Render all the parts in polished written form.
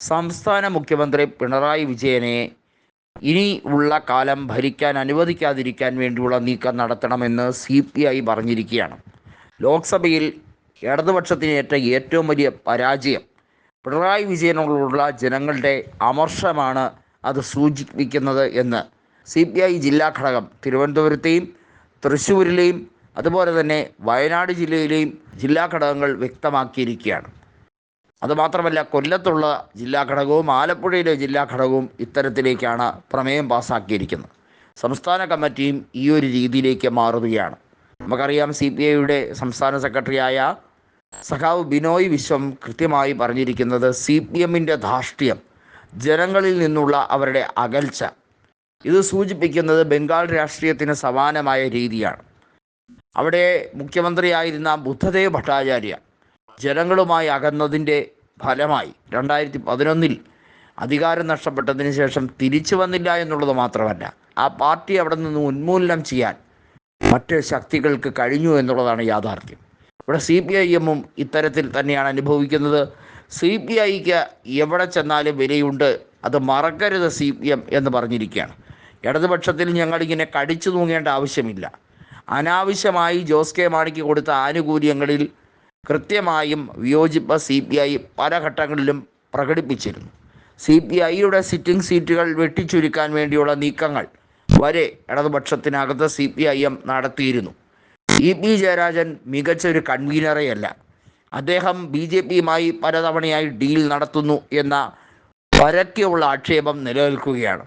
സംസ്ഥാന മുഖ്യമന്ത്രി പിണറായി വിജയനെ ഇനി ഉള്ള കാലം ഭരിക്കാൻ അനുവദിക്കാതിരിക്കാൻ വേണ്ടിയുള്ള നീക്കം നടത്തണമെന്ന് CPI പറഞ്ഞിരിക്കുകയാണ്. ലോക്സഭയിൽ ഇടതുപക്ഷത്തിനേറ്റ ഏറ്റവും വലിയ പരാജയം പിണറായി വിജയനോടുള്ള ജനങ്ങളുടെ അമർഷമാണ് അത് സൂചിപ്പിക്കുന്നത് എന്ന് CPI ജില്ലാ ഘടകം തിരുവനന്തപുരത്തെയും തൃശ്ശൂരിലെയും അതുപോലെ തന്നെ വയനാട് ജില്ലയിലെയും ജില്ലാ ഘടകങ്ങൾ വ്യക്തമാക്കിയിരിക്കുകയാണ്. അതുമാത്രമല്ല, കൊല്ലത്തുള്ള ജില്ലാ ഘടകവും ആലപ്പുഴയിലെ ജില്ലാ ഘടകവും ഇത്തരത്തിലേക്കാണ് പ്രമേയം പാസ്സാക്കിയിരിക്കുന്നത്. സംസ്ഥാന കമ്മിറ്റിയും ഈ ഒരു രീതിയിലേക്ക് മാറുകയാണ്. നമുക്കറിയാം, CPIയുടെ സംസ്ഥാന സെക്രട്ടറിയായ സഖാവ് ബിനോയ് വിശ്വം കൃത്യമായി പറഞ്ഞിരിക്കുന്നത് CPMൻ്റെ ധാർഷ്ട്യം, ജനങ്ങളിൽ നിന്നുള്ള അവരുടെ അകൽച്ച, ഇത് സൂചിപ്പിക്കുന്നത് ബംഗാൾ രാഷ്ട്രീയത്തിന് സമാനമായ രീതിയാണ്. അവിടെ മുഖ്യമന്ത്രിയായിരുന്ന ബുദ്ധദേവ് ഭട്ടാചാര്യ ജനങ്ങളുമായി അകന്നതിൻ്റെ ഫലമായി 2011 അധികാരം നഷ്ടപ്പെട്ടതിന് ശേഷം തിരിച്ചു വന്നില്ല എന്നുള്ളത് മാത്രമല്ല, ആ പാർട്ടി അവിടെ നിന്ന് ഉന്മൂലനം ചെയ്യാൻ മറ്റ് ശക്തികൾക്ക് കഴിഞ്ഞു എന്നുള്ളതാണ് യാഥാർത്ഥ്യം. ഇവിടെ CPIഎമ്മും ഇത്തരത്തിൽ തന്നെയാണ് അനുഭവിക്കുന്നത്. CPIക്ക് എവിടെ ചെന്നാലും വിലയുണ്ട്, അത് മറക്കരുത് CPM എന്ന് പറഞ്ഞിരിക്കുകയാണ്. ഇടതുപക്ഷത്തിൽ ഞങ്ങളിങ്ങനെ കടിച്ചു തൂങ്ങേണ്ട ആവശ്യമില്ല. അനാവശ്യമായി ജോസ് കെ മാണിക്ക് കൊടുത്ത ആനുകൂല്യങ്ങളിൽ കൃത്യമായും വിയോജിപ്പ് CPI പല ഘട്ടങ്ങളിലും പ്രകടിപ്പിച്ചിരുന്നു. CPIയുടെ സിറ്റിംഗ് സീറ്റുകൾ വെട്ടിച്ചുരുക്കാൻ വേണ്ടിയുള്ള നീക്കങ്ങൾ വരെ ഇടതുപക്ഷത്തിനകത്ത് CPIM നടത്തിയിരുന്നു. EP ജയരാജൻ മികച്ചൊരു കൺവീനറെയല്ല. അദ്ദേഹം BJPയുമായി പലതവണയായി ഡീൽ നടത്തുന്നു എന്ന പരക്കെയുള്ള ആക്ഷേപം നിലനിൽക്കുകയാണ്.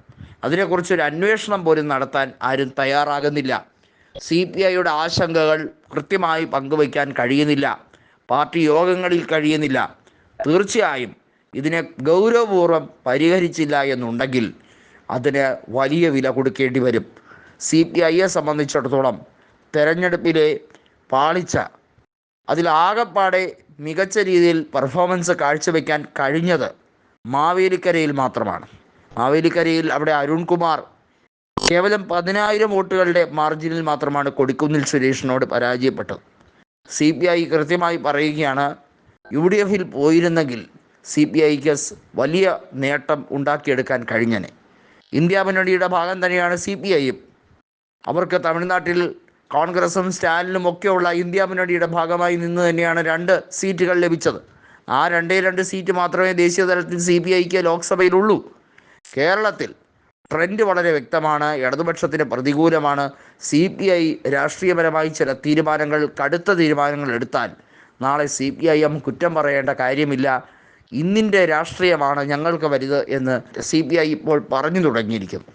അതിനെക്കുറിച്ചൊരു അന്വേഷണം പോലും നടത്താൻ ആരും തയ്യാറാകുന്നില്ല. CPIയുടെ ആശങ്കകൾ കൃത്യമായി പങ്കുവയ്ക്കാൻ കഴിയുന്നില്ല, പാർട്ടി യോഗങ്ങളിൽ കഴിയുന്നില്ല. തീർച്ചയായും ഇതിനെ ഗൗരവപൂർവ്വം പരിഹരിച്ചില്ല എന്നുണ്ടെങ്കിൽ അതിന് വലിയ വില കൊടുക്കേണ്ടി വരും. CPIയെ സംബന്ധിച്ചിടത്തോളം തെരഞ്ഞെടുപ്പിലെ പാളിച്ച, അതിലാകെപ്പാടെ മികച്ച രീതിയിൽ പെർഫോമൻസ് കാഴ്ചവെക്കാൻ കഴിഞ്ഞത് മാവേലിക്കരയിൽ മാത്രമാണ്. മാവേലിക്കരയിൽ അവിടെ അരുൺകുമാർ കേവലം 10,000 വോട്ടുകളുടെ മാർജിനിൽ മാത്രമാണ് കൊടിക്കുന്നിൽ സുരേഷിനോട് പരാജയപ്പെട്ടത്. CPI കൃത്യമായി പറയുകയാണ്, UDFിൽ പോയിരുന്നെങ്കിൽ CPIക്ക് വലിയ നേട്ടം ഉണ്ടാക്കിയെടുക്കാൻ കഴിഞ്ഞനെ. ഇന്ത്യ മുന്നണിയുടെ ഭാഗം തന്നെയാണ് CPIയും. അവർക്ക് തമിഴ്നാട്ടിൽ കോൺഗ്രസും സ്റ്റാലിനും ഒക്കെയുള്ള ഇന്ത്യ മുന്നണിയുടെ ഭാഗമായി നിന്ന് തന്നെയാണ് 2 സീറ്റുകൾ ലഭിച്ചത്. ആ 2 സീറ്റ് മാത്രമേ ദേശീയ തലത്തിൽ CPIക്ക് ലോക്സഭയിലുള്ളൂ. കേരളത്തിൽ ട്രെൻഡ് വളരെ വ്യക്തമാണ്, ഇടതുപക്ഷത്തിന് പ്രതികൂലമാണ്. CPI രാഷ്ട്രീയപരമായി ചില തീരുമാനങ്ങൾ, കടുത്ത തീരുമാനങ്ങൾ എടുത്താൽ നാളെ CPIM കുറ്റം പറയേണ്ട കാര്യമില്ല. ഇന്നിൻ്റെ രാഷ്ട്രീയമാണ് ഞങ്ങൾക്ക് വലുത് എന്ന് CPI ഇപ്പോൾ പറഞ്ഞു തുടങ്ങിയിരിക്കുന്നു.